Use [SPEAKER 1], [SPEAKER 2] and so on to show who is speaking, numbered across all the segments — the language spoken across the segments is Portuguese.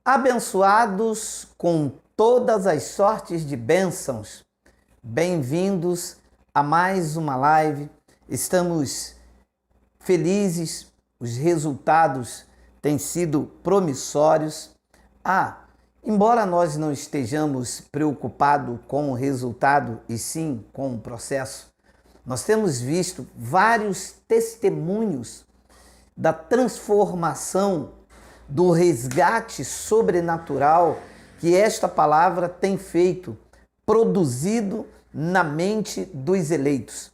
[SPEAKER 1] Abençoados com todas as sortes de bênçãos, bem-vindos a mais uma live. Estamos felizes, os resultados têm sido promissórios. Embora nós não estejamos preocupados com o resultado e sim com o processo, nós temos visto vários testemunhos da transformação, do resgate sobrenatural que esta palavra tem feito, produzido na mente dos eleitos.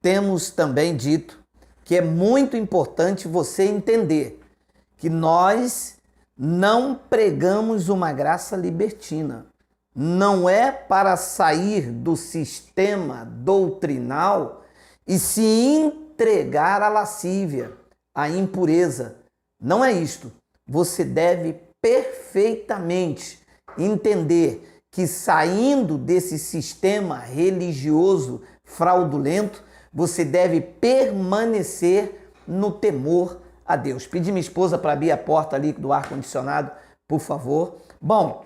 [SPEAKER 1] Temos também dito que é muito importante você entender que nós não pregamos uma graça libertina. Não é para sair do sistema doutrinal e se entregar à lascívia, à impureza. Não é isto. Você deve perfeitamente entender que saindo desse sistema religioso fraudulento, você deve permanecer no temor a Deus. Pedi minha esposa para abrir a porta ali do ar-condicionado, por favor. Bom,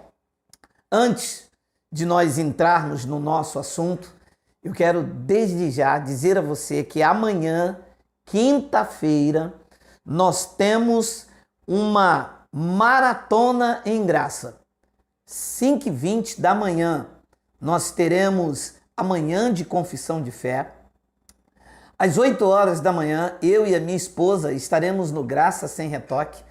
[SPEAKER 1] antes de nós entrarmos no nosso assunto, eu quero desde já dizer a você que amanhã, quinta-feira, nós temos uma maratona em graça. 5h20 da manhã, nós teremos a manhã de confissão de fé. Às 8 horas da manhã, eu e a minha esposa estaremos no Graça Sem Retoque.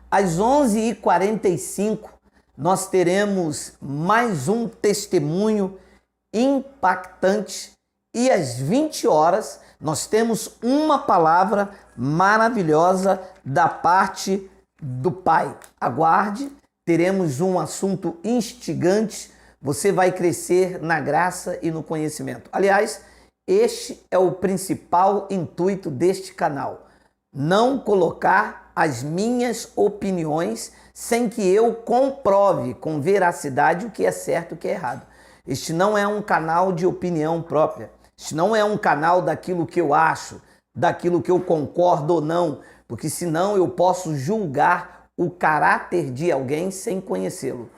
[SPEAKER 1] Às 11h45, nós teremos mais um testemunho impactante. E às 20 horas, nós temos uma palavra maravilhosa da parte do Pai. Aguarde, teremos um assunto instigante. Você vai crescer na graça e no conhecimento. Aliás, este é o principal intuito deste canal. Não colocar as minhas opiniões sem que eu comprove com veracidade o que é certo e o que é errado. Este não é um canal de opinião própria. Este não é um canal daquilo que eu acho, daquilo que eu concordo ou não, porque senão eu posso julgar o caráter de alguém sem conhecê-lo.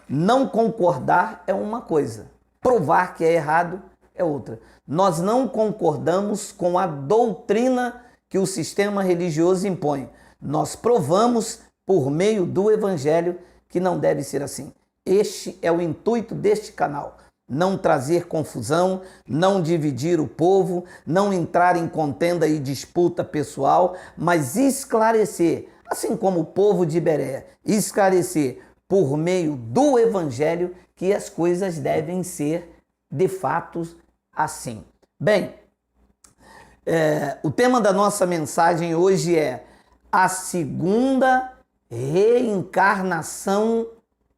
[SPEAKER 1] Não concordar é uma coisa, provar que é errado é outra. Nós não concordamos com a doutrina que o sistema religioso impõe. Nós provamos por meio do Evangelho que não deve ser assim. Este é o intuito deste canal. Não trazer confusão, não dividir o povo, não entrar em contenda e disputa pessoal, mas esclarecer, assim como o povo de Bereia, esclarecer por meio do Evangelho que as coisas devem ser de fato assim. Bem, o tema da nossa mensagem hoje é a segunda reencarnação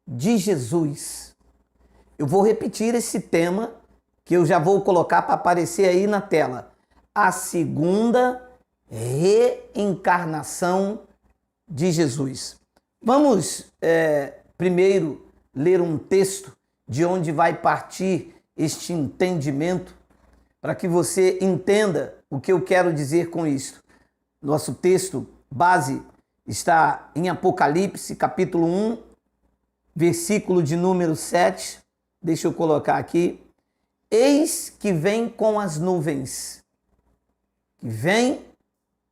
[SPEAKER 1] de Jesus. Eu vou repetir esse tema que eu já vou colocar para aparecer aí na tela. A segunda reencarnação de Jesus. Vamos primeiro ler um texto de onde vai partir este entendimento para que você entenda o que eu quero dizer com isto. Nosso texto base está em Apocalipse, capítulo 1, versículo de número 7. Deixa eu colocar aqui. Eis que vem com as nuvens. Que vem,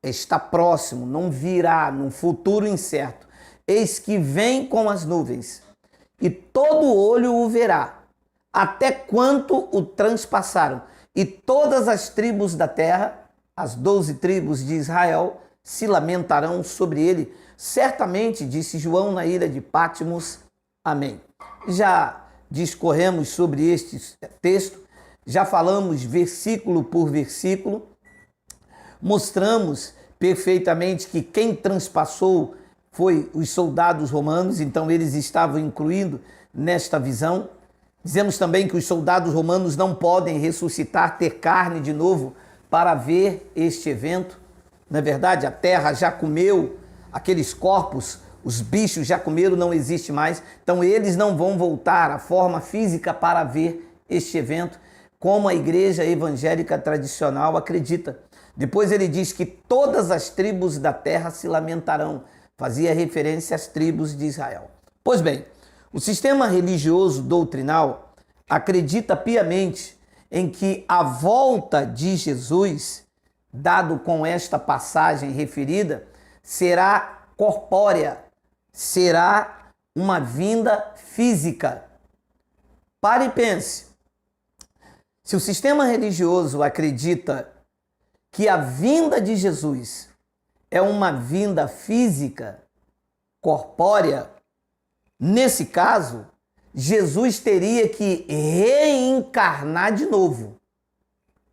[SPEAKER 1] está próximo, não virá, num futuro incerto. Eis que vem com as nuvens, e todo olho o verá, até quanto o transpassaram. E todas as tribos da terra, as 12 tribos de Israel, se lamentarão sobre ele. Certamente, disse João na ilha de Patmos. Amém. Já discorremos sobre este texto, já falamos versículo por versículo, mostramos perfeitamente que quem transpassou foi os soldados romanos, então eles estavam incluindo nesta visão. Dizemos também que os soldados romanos não podem ressuscitar, ter carne de novo para ver este evento. Na verdade, a terra já comeu aqueles corpos, os bichos já comeram, não existe mais. Então eles não vão voltar à forma física para ver este evento, como a igreja evangélica tradicional acredita. Depois ele diz que todas as tribos da terra se lamentarão. Fazia referência às tribos de Israel. Pois bem, o sistema religioso doutrinal acredita piamente em que a volta de Jesus, dado com esta passagem referida, será corpórea, será uma vinda física. Pare e pense. Se o sistema religioso acredita que a vinda de Jesus é uma vinda física, corpórea, nesse caso, Jesus teria que reencarnar de novo.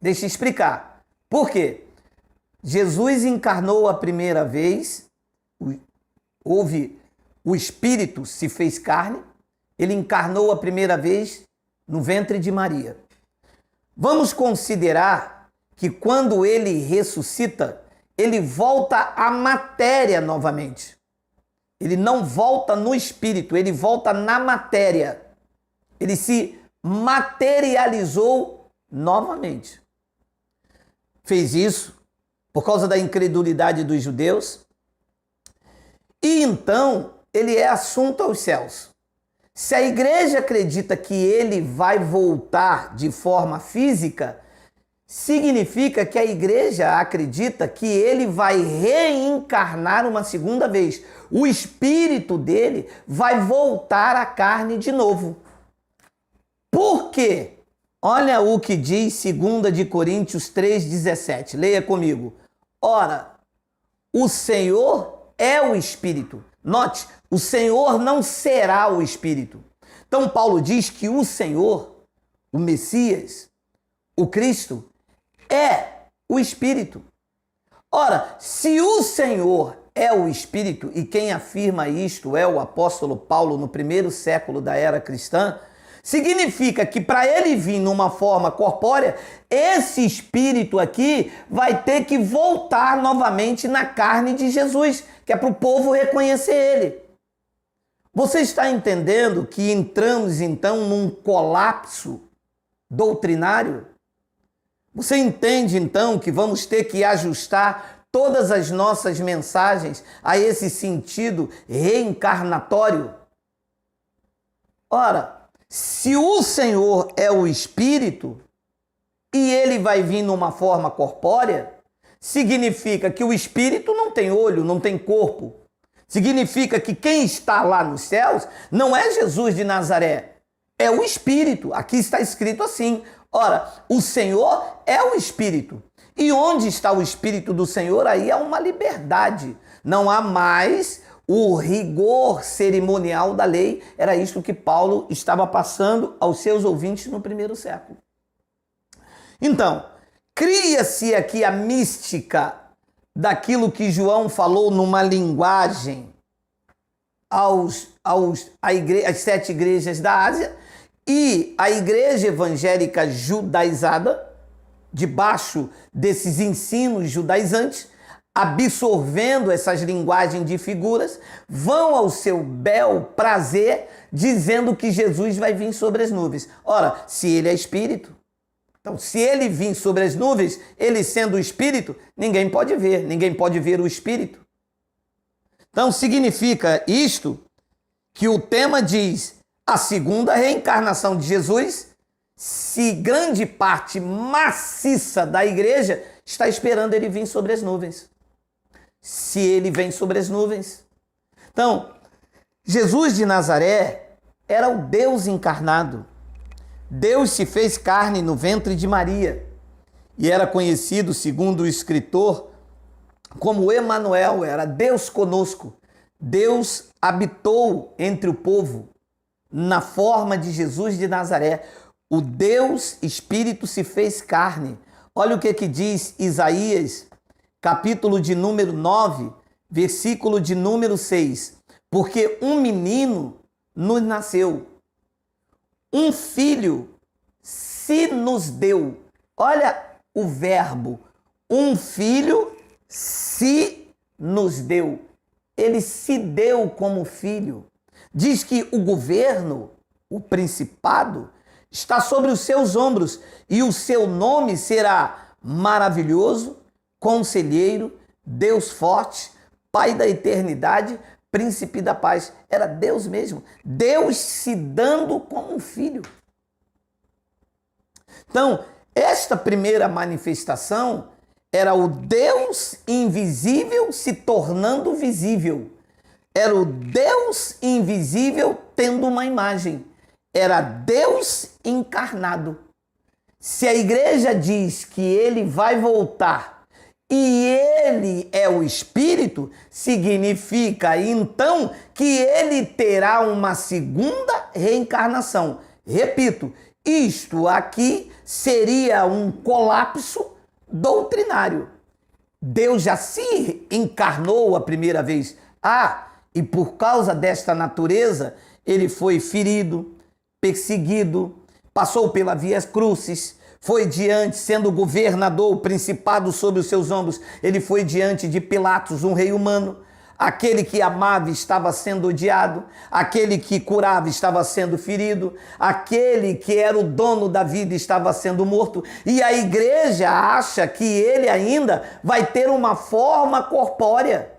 [SPEAKER 1] Deixa eu explicar. Por quê? Jesus encarnou a primeira vez, o Espírito se fez carne, ele encarnou a primeira vez no ventre de Maria. Vamos considerar que quando ele ressuscita, ele volta à matéria novamente. Ele não volta no espírito, ele volta na matéria. Ele se materializou novamente. Fez isso por causa da incredulidade dos judeus. E então ele é assunto aos céus. Se a igreja acredita que ele vai voltar de forma física, significa que a igreja acredita que ele vai reencarnar uma segunda vez. O espírito dele vai voltar à carne de novo. Por quê? Olha o que diz 2 de Coríntios 3,17. Leia comigo. Ora, o Senhor é o Espírito. Note, o Senhor não será o Espírito. Então Paulo diz que o Senhor, o Messias, o Cristo, é o Espírito. Ora, se o Senhor é o Espírito, e quem afirma isto é o apóstolo Paulo no primeiro século da era cristã, significa que para ele vir numa forma corpórea, esse Espírito aqui vai ter que voltar novamente na carne de Jesus, que é para o povo reconhecer ele. Você está entendendo que entramos então num colapso doutrinário? Você entende então que vamos ter que ajustar todas as nossas mensagens a esse sentido reencarnatório? Ora, se o Senhor é o Espírito e ele vai vir numa forma corpórea, significa que o Espírito não tem olho, não tem corpo. Significa que quem está lá nos céus não é Jesus de Nazaré, é o Espírito. Aqui está escrito assim. Ora, o Senhor é o Espírito. E onde está o Espírito do Senhor? Aí há uma liberdade. Não há mais o rigor cerimonial da lei. Era isso que Paulo estava passando aos seus ouvintes no primeiro século. Então, cria-se aqui a mística daquilo que João falou numa linguagem às 7 igrejas da Ásia, e a igreja evangélica judaizada, debaixo desses ensinos judaizantes, absorvendo essas linguagens de figuras, vão ao seu bel prazer, dizendo que Jesus vai vir sobre as nuvens. Ora, se ele é Espírito, então se ele vir sobre as nuvens, ele sendo o Espírito, ninguém pode ver o Espírito. Então significa isto que o tema diz a segunda reencarnação de Jesus, se grande parte maciça da igreja está esperando ele vir sobre as nuvens. Se ele vem sobre as nuvens. Então, Jesus de Nazaré era o Deus encarnado. Deus se fez carne no ventre de Maria e era conhecido, segundo o escritor, como Emanuel, era Deus conosco. Deus habitou entre o povo na forma de Jesus de Nazaré. O Deus Espírito se fez carne. Olha o que diz Isaías, capítulo de número 9, versículo de número 6. Porque um menino nos nasceu, um filho se nos deu. Olha o verbo, um filho se nos deu. Ele se deu como filho. Diz que o governo, o principado, está sobre os seus ombros e o seu nome será Maravilhoso, Conselheiro, Deus Forte, Pai da Eternidade, príncipe da paz. Era Deus mesmo. Deus se dando como um filho. Então, esta primeira manifestação era o Deus invisível se tornando visível. Era o Deus invisível tendo uma imagem. Era Deus encarnado. Se a igreja diz que ele vai voltar e ele é o Espírito, significa então que ele terá uma segunda reencarnação. Repito, isto aqui seria um colapso doutrinário. Deus já se encarnou a primeira vez. E por causa desta natureza, ele foi ferido, perseguido, passou pela via crucis, foi diante, sendo governador, o principado sobre os seus ombros, ele foi diante de Pilatos, um rei humano. Aquele que amava estava sendo odiado, aquele que curava estava sendo ferido, aquele que era o dono da vida estava sendo morto. E a igreja acha que ele ainda vai ter uma forma corpórea.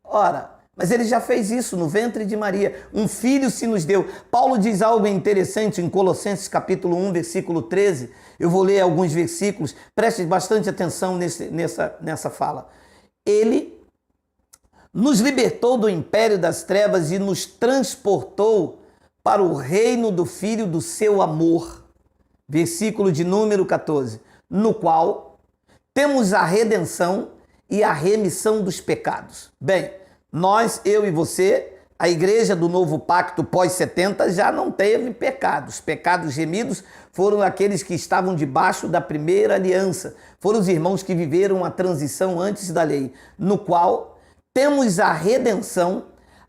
[SPEAKER 1] Ora, mas ele já fez isso no ventre de Maria. Um filho se nos deu. Paulo diz algo interessante em Colossenses capítulo 1, versículo 13. Eu vou ler alguns versículos. Preste bastante atenção nessa fala. Ele nos libertou do império das trevas e nos transportou para o reino do Filho do seu amor. Versículo de número 14. No qual temos a redenção e a remissão dos pecados. Bem, nós, eu e você, a igreja do novo pacto pós-70 já não teve pecados. Pecados remidos foram aqueles que estavam debaixo da primeira aliança. Foram os irmãos que viveram a transição antes da lei, no qual temos a redenção,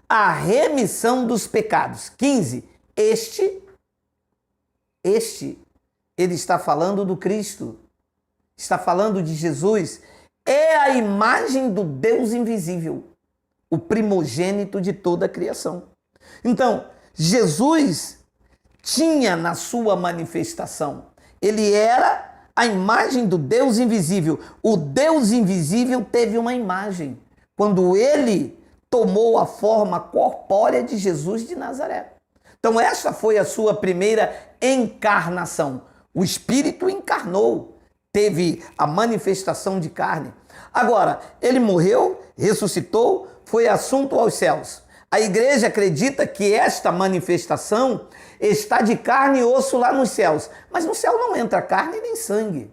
[SPEAKER 1] a remissão dos pecados. 15. Este, ele está falando do Cristo, está falando de Jesus, é a imagem do Deus invisível, o primogênito de toda a criação. Então, Jesus tinha na sua manifestação, ele era a imagem do Deus invisível. O Deus invisível teve uma imagem quando ele tomou a forma corpórea de Jesus de Nazaré. Então, essa foi a sua primeira encarnação. O Espírito encarnou, teve a manifestação de carne. Agora, ele morreu, ressuscitou, foi assunto aos céus. A igreja acredita que esta manifestação está de carne e osso lá nos céus. Mas no céu não entra carne nem sangue.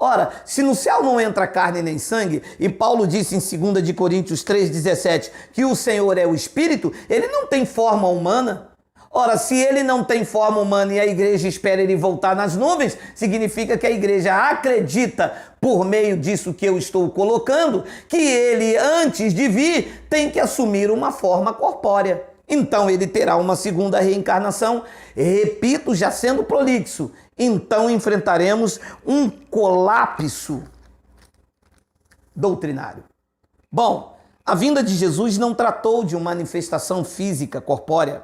[SPEAKER 1] Ora, se no céu não entra carne nem sangue, e Paulo disse em 2 de Coríntios 3,17 que o Senhor é o Espírito, ele não tem forma humana. Ora, se ele não tem forma humana e a igreja espera ele voltar nas nuvens, significa que a igreja acredita, por meio disso que eu estou colocando, que ele, antes de vir, tem que assumir uma forma corpórea. Então ele terá uma segunda reencarnação, repito, já sendo prolixo. Então enfrentaremos um colapso doutrinário. Bom, a vinda de Jesus não tratou de uma manifestação física corpórea,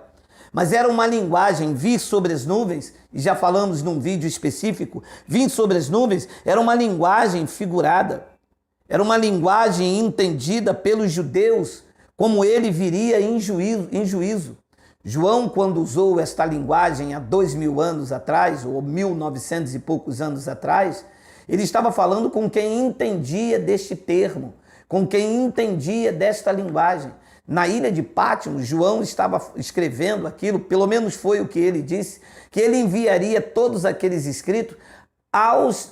[SPEAKER 1] mas era uma linguagem, vir sobre as nuvens, e já falamos num vídeo específico, vir sobre as nuvens era uma linguagem figurada, era uma linguagem entendida pelos judeus, como ele viria em juízo. João, quando usou esta linguagem há 2000 anos atrás, ou 1900 e poucos anos atrás, ele estava falando com quem entendia deste termo, com quem entendia desta linguagem. Na ilha de Patmos, João estava escrevendo aquilo, pelo menos foi o que ele disse, que ele enviaria todos aqueles escritos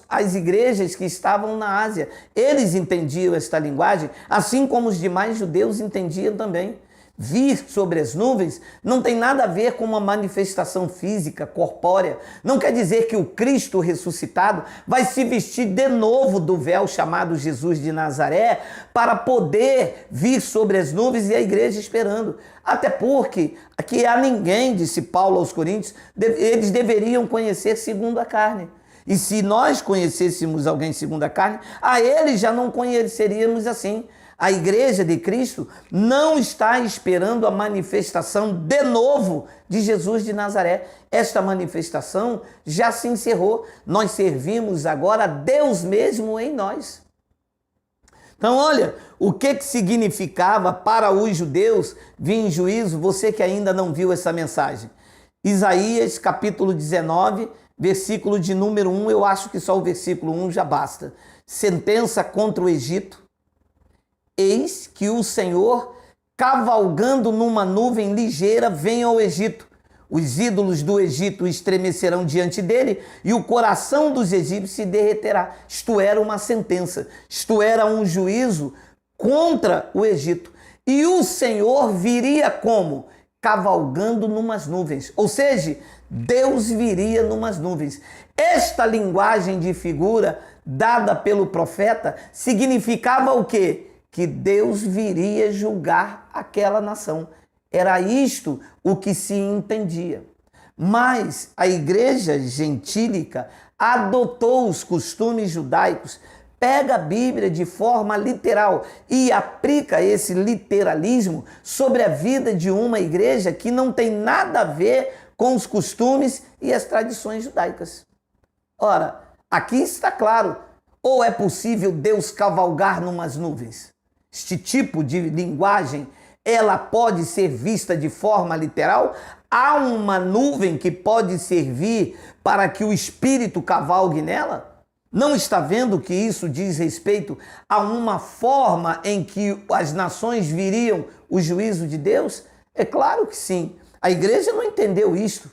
[SPEAKER 1] às igrejas que estavam na Ásia. Eles entendiam esta linguagem, assim como os demais judeus entendiam também. Vir sobre as nuvens não tem nada a ver com uma manifestação física, corpórea. Não quer dizer que o Cristo ressuscitado vai se vestir de novo do véu chamado Jesus de Nazaré para poder vir sobre as nuvens e a igreja esperando. Até porque aqui há ninguém, disse Paulo aos Coríntios, eles deveriam conhecer segundo a carne. E se nós conhecêssemos alguém segundo a carne, a ele já não conheceríamos assim. A igreja de Cristo não está esperando a manifestação de novo de Jesus de Nazaré. Esta manifestação já se encerrou. Nós servimos agora a Deus mesmo em nós. Então, olha, o que significava para os judeus vir em juízo, você que ainda não viu essa mensagem. Isaías, capítulo 19, versículo de número 1, eu acho que só o versículo 1 já basta. Sentença contra o Egito. Eis que o Senhor, cavalgando numa nuvem ligeira, vem ao Egito. Os ídolos do Egito estremecerão diante dele e o coração dos egípcios se derreterá. Isto era uma sentença, isto era um juízo contra o Egito. E o Senhor viria como? Cavalgando numas nuvens. Ou seja, Deus viria numas nuvens. Esta linguagem de figura dada pelo profeta significava o quê? Que Deus viria julgar aquela nação. Era isto o que se entendia. Mas a igreja gentílica adotou os costumes judaicos, pega a Bíblia de forma literal e aplica esse literalismo sobre a vida de uma igreja que não tem nada a ver com os costumes e as tradições judaicas. Ora, aqui está claro, ou é possível Deus cavalgar numas nuvens? Este tipo de linguagem, ela pode ser vista de forma literal? Há uma nuvem que pode servir para que o Espírito cavalgue nela? Não está vendo que isso diz respeito a uma forma em que as nações viriam o juízo de Deus? É claro que sim. A igreja não entendeu isto.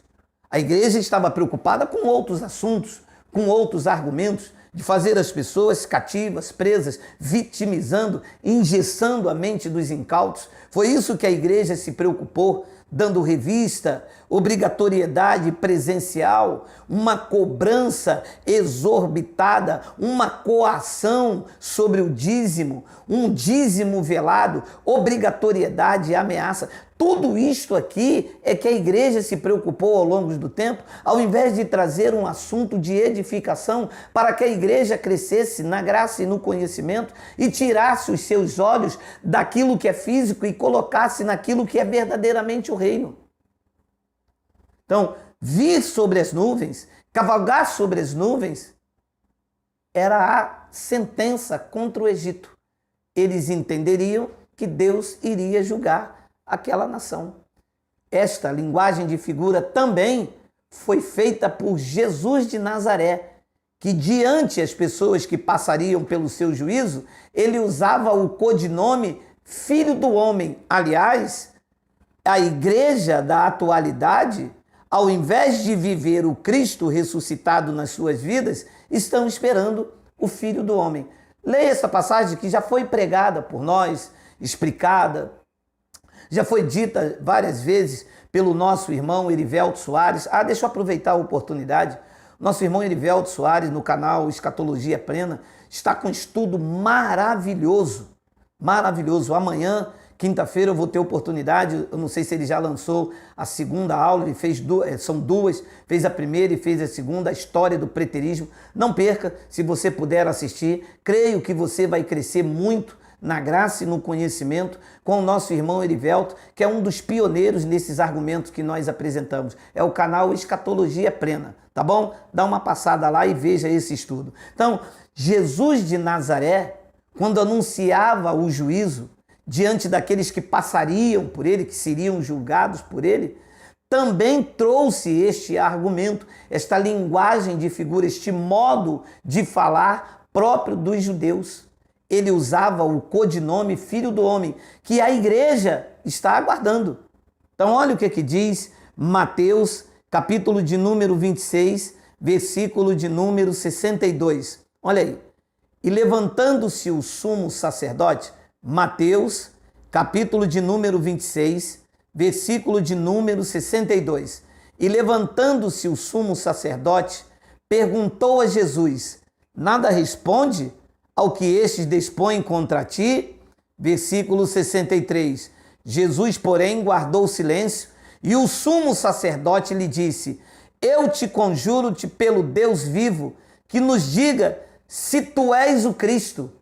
[SPEAKER 1] A igreja estava preocupada com outros assuntos, com outros argumentos, de fazer as pessoas cativas, presas, vitimizando, engessando a mente dos incautos. Foi isso que a igreja se preocupou, dando revista, obrigatoriedade presencial, uma cobrança exorbitada, uma coação sobre o dízimo, um dízimo velado, obrigatoriedade e ameaça. Tudo isto aqui é que a igreja se preocupou ao longo do tempo, ao invés de trazer um assunto de edificação para que a igreja crescesse na graça e no conhecimento e tirasse os seus olhos daquilo que é físico e colocasse naquilo que é verdadeiramente o reino. Então, vir sobre as nuvens, cavalgar sobre as nuvens, era a sentença contra o Egito. Eles entenderiam que Deus iria julgar aquela nação. Esta linguagem de figura também foi feita por Jesus de Nazaré, que diante as pessoas que passariam pelo seu juízo, ele usava o codinome Filho do Homem. Aliás, a igreja da atualidade, ao invés de viver o Cristo ressuscitado nas suas vidas, estão esperando o Filho do Homem. Leia essa passagem que já foi pregada por nós, explicada, já foi dita várias vezes pelo nosso irmão Erivelto Soares. Deixa eu aproveitar a oportunidade. Nosso irmão Erivelto Soares, no canal Escatologia Plena, está com um estudo maravilhoso. Maravilhoso. Amanhã, quinta-feira, eu vou ter oportunidade. Eu não sei se ele já lançou a segunda aula. Ele fez são duas. Fez a primeira e fez a segunda, a história do preterismo. Não perca, se você puder assistir. Creio que você vai crescer muito na graça e no conhecimento com o nosso irmão Erivelto, que é um dos pioneiros nesses argumentos que nós apresentamos. É o canal Escatologia Plena, tá bom? Dá uma passada lá e veja esse estudo. Então, Jesus de Nazaré, quando anunciava o juízo diante daqueles que passariam por ele, que seriam julgados por ele, também trouxe este argumento, esta linguagem de figura, este modo de falar próprio dos judeus. Ele usava o codinome Filho do Homem, que a igreja está aguardando. Então, olha o que diz Mateus, capítulo de número 26, versículo de número 62. Olha aí. E levantando-se o sumo sacerdote, Mateus, capítulo de número 26, versículo de número 62. E levantando-se o sumo sacerdote, perguntou a Jesus: nada responde ao que estes dispõem contra ti? Versículo 63. Jesus, porém, guardou silêncio, e o sumo sacerdote lhe disse: eu te conjuro-te pelo Deus vivo, que nos diga se tu és o Cristo,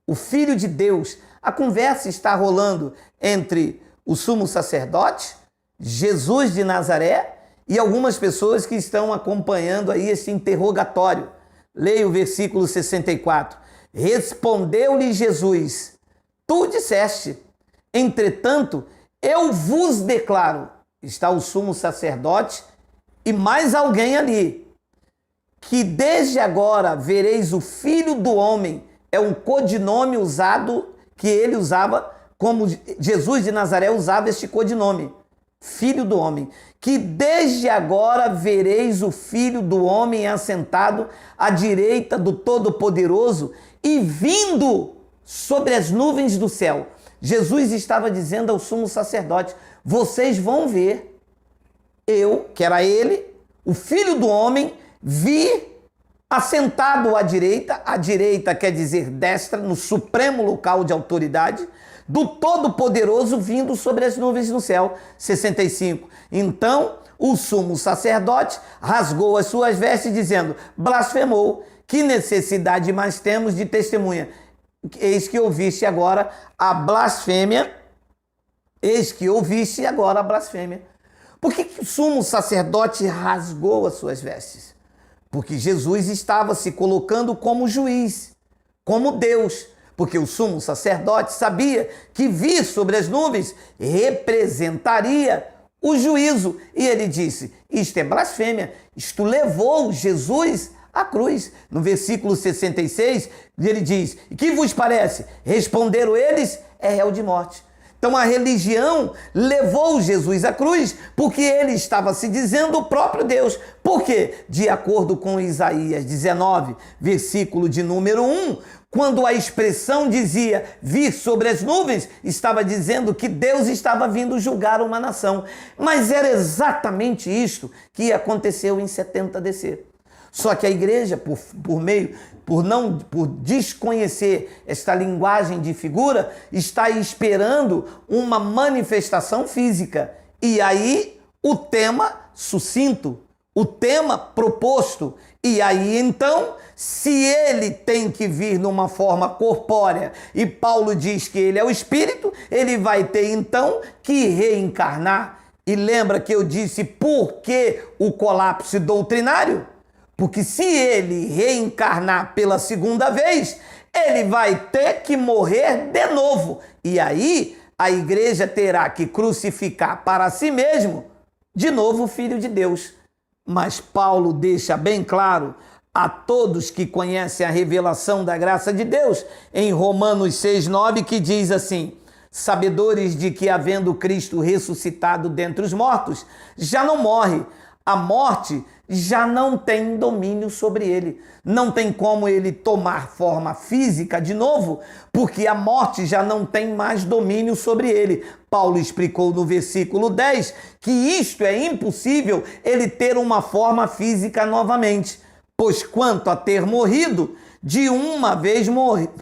[SPEAKER 1] o Filho de Deus. A conversa está rolando entre o sumo sacerdote, Jesus de Nazaré, e algumas pessoas que estão acompanhando aí esse interrogatório. Leia o versículo 64. Respondeu-lhe Jesus: tu disseste, entretanto, eu vos declaro, está o sumo sacerdote e mais alguém ali, que desde agora vereis o Filho do Homem, é um codinome usado, que ele usava, como Jesus de Nazaré usava este codinome, Filho do Homem, que desde agora vereis o Filho do Homem assentado à direita do Todo-Poderoso e vindo sobre as nuvens do céu. Jesus estava dizendo ao sumo sacerdote: vocês vão ver eu, que era ele, o Filho do Homem, vir assentado à direita quer dizer destra, no supremo local de autoridade, do Todo-Poderoso vindo sobre as nuvens do céu. 65. Então o sumo sacerdote rasgou as suas vestes, dizendo: blasfemou, que necessidade mais temos de testemunha? Eis que ouviste agora a blasfêmia. Eis que ouviste agora a blasfêmia. Por que o sumo sacerdote rasgou as suas vestes? Porque Jesus estava se colocando como juiz, como Deus. Porque o sumo sacerdote sabia que vir sobre as nuvens representaria o juízo. E ele disse: isto é blasfêmia, isto levou Jesus à cruz. No versículo 66, ele diz: e que vos parece? Responderam eles: é réu de morte. Então a religião levou Jesus à cruz porque ele estava se dizendo o próprio Deus. Por quê? De acordo com Isaías 19, versículo de número 1, quando a expressão dizia vir sobre as nuvens, estava dizendo que Deus estava vindo julgar uma nação. Mas era exatamente isto que aconteceu em 70 DC. Só que a igreja, por desconhecer esta linguagem de figura, está esperando uma manifestação física. E aí o tema sucinto, o tema proposto. E aí então, se ele tem que vir numa forma corpórea, e Paulo diz que ele é o Espírito, ele vai ter então que reencarnar. E lembra que eu disse por que o colapso doutrinário? Porque se ele reencarnar pela segunda vez, ele vai ter que morrer de novo. E aí a igreja terá que crucificar para si mesmo, de novo, o Filho de Deus. Mas Paulo deixa bem claro a todos que conhecem a revelação da graça de Deus, em Romanos 6,9, que diz assim: sabedores de que, havendo Cristo ressuscitado dentre os mortos, já não morre. A morte já não tem domínio sobre ele. Não tem como ele tomar forma física de novo, porque a morte já não tem mais domínio sobre ele. Paulo explicou no versículo 10 que isto é impossível, ele ter uma forma física novamente. Pois quanto a ter morrido, de uma vez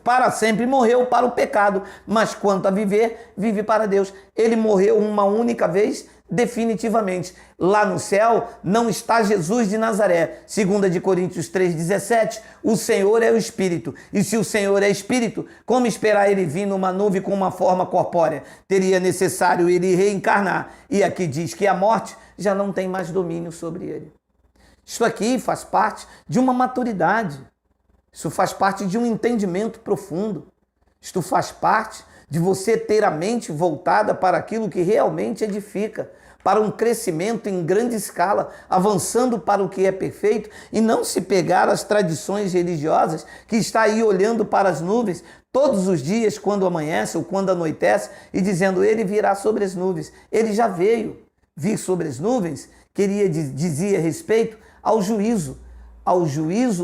[SPEAKER 1] para sempre morreu para o pecado, mas quanto a viver, vive para Deus. Ele morreu uma única vez, definitivamente. Lá no céu não está Jesus de Nazaré. 2 Coríntios 3,17, o Senhor é o Espírito. E se o Senhor é Espírito, como esperar ele vir numa nuvem com uma forma corpórea? Teria necessário ele reencarnar. E aqui diz que a morte já não tem mais domínio sobre ele. Isso aqui faz parte de uma maturidade. Isso faz parte de um entendimento profundo. Isto faz parte de você ter a mente voltada para aquilo que realmente edifica, para um crescimento em grande escala, avançando para o que é perfeito, e não se pegar as tradições religiosas que está aí olhando para as nuvens todos os dias, quando amanhece ou quando anoitece, e dizendo: ele virá sobre as nuvens. Ele já veio. Vir sobre as nuvens dizia respeito ao juízo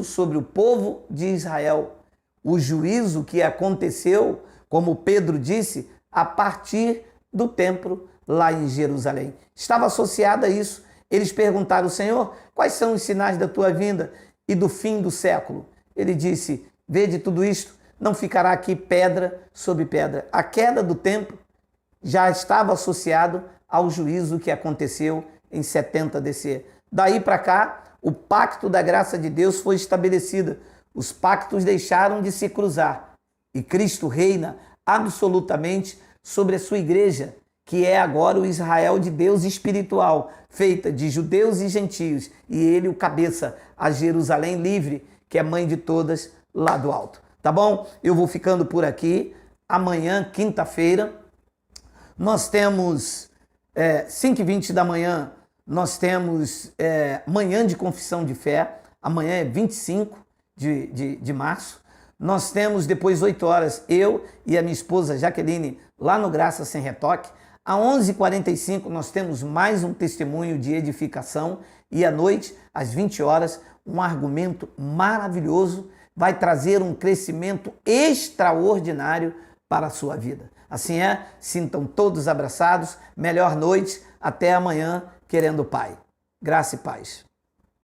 [SPEAKER 1] sobre o povo de Israel. O juízo que aconteceu, como Pedro disse, a partir do templo lá em Jerusalém. Estava associado a isso. Eles perguntaram: Senhor, quais são os sinais da tua vinda e do fim do século? Ele disse: vede tudo isto, não ficará aqui pedra sobre pedra. A queda do templo já estava associado ao juízo que aconteceu em 70 DC. Daí para cá, o pacto da graça de Deus foi estabelecido. Os pactos deixaram de se cruzar. E Cristo reina absolutamente sobre a sua igreja, que é agora o Israel de Deus espiritual, feita de judeus e gentios. E ele, o cabeça, a Jerusalém livre, que é mãe de todas, lá do alto. tá bom? Eu vou ficando por aqui. Amanhã, quinta-feira, nós temos 5h20 da manhã, nós temos manhã de confissão de fé. Amanhã é 25 de março. Nós temos depois 8 horas, eu e a minha esposa Jaqueline, lá no Graça Sem Retoque. Às 11h45 nós temos mais um testemunho de edificação. E à noite, às 20 horas, um argumento maravilhoso vai trazer um crescimento extraordinário para a sua vida. Assim é, sintam todos abraçados. Melhor noite, até amanhã, querendo o Pai. Graça e paz.